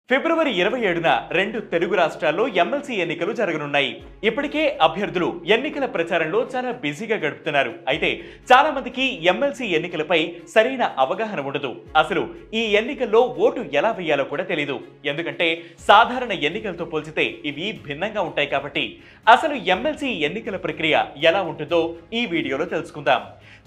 ఫిబ్రవరి 27న రెండు తెలుగు రాష్ట్రాల్లో ఎమ్మెల్సీ ఎన్నికలు జరగనున్నాయి. ఇప్పటికే అభ్యర్థులు ఎన్నికల ప్రచారంలో చాలా బిజీగా గడుపుతున్నారు. అయితే చాలా మందికి ఎమ్మెల్సీ ఎన్నికలపై సరైన అవగాహన ఉండదు. అసలు ఈ ఎన్నికల్లో ఓటు ఎలా వేయాలో కూడా తెలీదు. ఎందుకంటే సాధారణ ఎన్నికలతో పోల్చితే ఇవి భిన్నంగా ఉంటాయి కాబట్టి. అసలు ఎమ్మెల్సీ ఎన్నికల ప్రక్రియ ఎలా ఉంటుందో ఈ వీడియోలో తెలుసుకుందాం.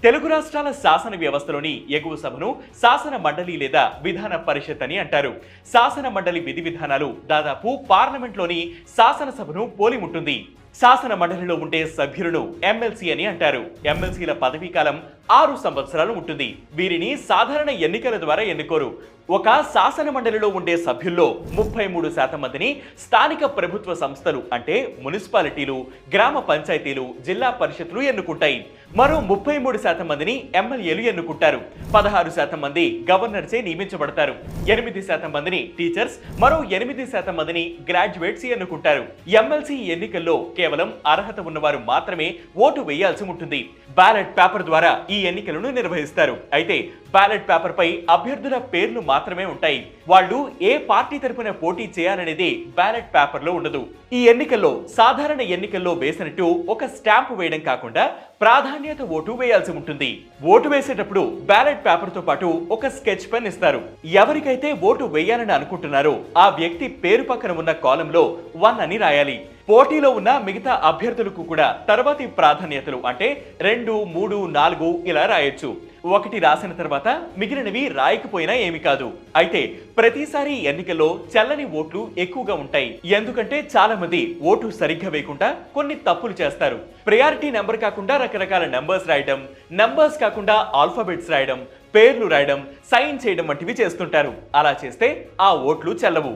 తెలుగు రాష్ట్రాల శాసన వ్యవస్థలోని ఎగువ సభను శాసన మండలి లేదా విధాన పరిషత్ అని అంటారు. శాసన మండలి విధి విధానాలు దాదాపు పార్లమెంట్లోని శాసనసభను పోలి ఉంటుంది. శాసన మండలిలో ఉండే సభ్యులను ఎమ్మెల్సీ అని అంటారు. ఎమ్మెల్సీల పదవీ కాలం 6 సంవత్సరాలు ఉంటుంది. వీరిని సాధారణ ఎన్నికల ద్వారా ఎన్నుకోరు. ఒక శాసన మండలిలో ఉండే సభ్యుల్లో 33% మందిని స్థానిక ప్రభుత్వ సంస్థలు అంటే మున్సిపాలిటీలు, గ్రామ పంచాయతీలు, జిల్లా పరిషత్లు ఎన్నుకుంటాయి. మరో 33% మందిని ఎమ్మెల్యేలు ఎన్నుకుంటారు. 16% మంది గవర్నర్చే నియమించబడతారు. 8% మందిని టీచర్స్, మరో 8% మందిని గ్రాడ్యుయేట్స్ ఎన్నుకుంటారు. ఎమ్మెల్సీ ఎన్నికల్లో కేవలం అర్హత ఉన్నవారు మాత్రమే ఓటు వేయాల్సి ఉంటుంది. బ్యాలెట్ పేపర్ ద్వారా ఈ ఎన్నికలను నిర్వహిస్తారు. అయితే బ్యాలెట్ పేపర్ పై అభ్యర్థుల పేర్లు మాత్రమే ఉంటాయి. వాళ్ళు ఏ పార్టీ తరపున పోటీ చేయాలనేది బ్యాలెట్ పేపర్ లో ఉండదు. ఈ ఎన్నికల్లో సాధారణ ఎన్నికల్లో వేసినట్టు ఒక స్టాంపు వేయడం కాకుండా ప్రాధాన్యత ఓటు వేయాల్సి ఉంటుంది. ఓటు వేసేటప్పుడు బ్యాలెట్ పేపర్ తో పాటు ఒక స్కెచ్ పెన్ ఇస్తారు. ఎవరికైతే ఓటు వేయాలని అనుకుంటున్నారో ఆ వ్యక్తి పేరు పక్కన ఉన్న కాలంలో 1 అని రాయాలి. పోటీలో ఉన్న మిగతా అభ్యర్థులకు కూడా తర్వాతి ప్రాధాన్యతలు అంటే 2, 3, 4 ఇలా రాయొచ్చు. 1 రాసిన తర్వాత మిగిలినవి రాయకపోయినా ఏమి కాదు. అయితే ప్రతిసారి ఎన్నికల్లో చెల్లని ఓట్లు ఎక్కువగా ఉంటాయి. ఎందుకంటే చాలా మంది ఓటు సరిగ్గా వేయకుండా కొన్ని తప్పులు చేస్తారు. ప్రయారిటీ నెంబర్ కాకుండా రకరకాల నెంబర్స్ రాయడం, నెంబర్స్ కాకుండా ఆల్ఫాబెట్స్ రాయడం, పేర్లు రాయడం, సైన్ చేయడం వంటివి చేస్తుంటారు. అలా చేస్తే ఆ ఓట్లు చెల్లవు.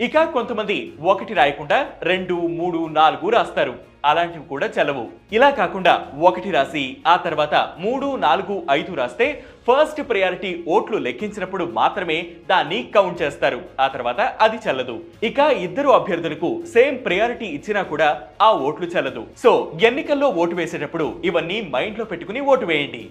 ఇక కొంతమంది 1 రాయకుండా 2, 3, 4 రాస్తారు. అలాంటివి కూడా చెల్లవు. ఇలా కాకుండా 1 రాసి ఆ తర్వాత 3, 4, 5 రాస్తే ఫస్ట్ ప్రయారిటీ ఓట్లు లెక్కించినప్పుడు మాత్రమే దాన్ని కౌంట్ చేస్తారు. ఆ తర్వాత అది చెల్లదు. ఇక ఇద్దరు అభ్యర్థులకు సేమ్ ప్రయారిటీ ఇచ్చినా కూడా ఆ ఓట్లు చెల్లదు. సో ఎన్నికల్లో ఓటు వేసేటప్పుడు ఇవన్నీ మైండ్ లో పెట్టుకుని ఓటు వేయండి.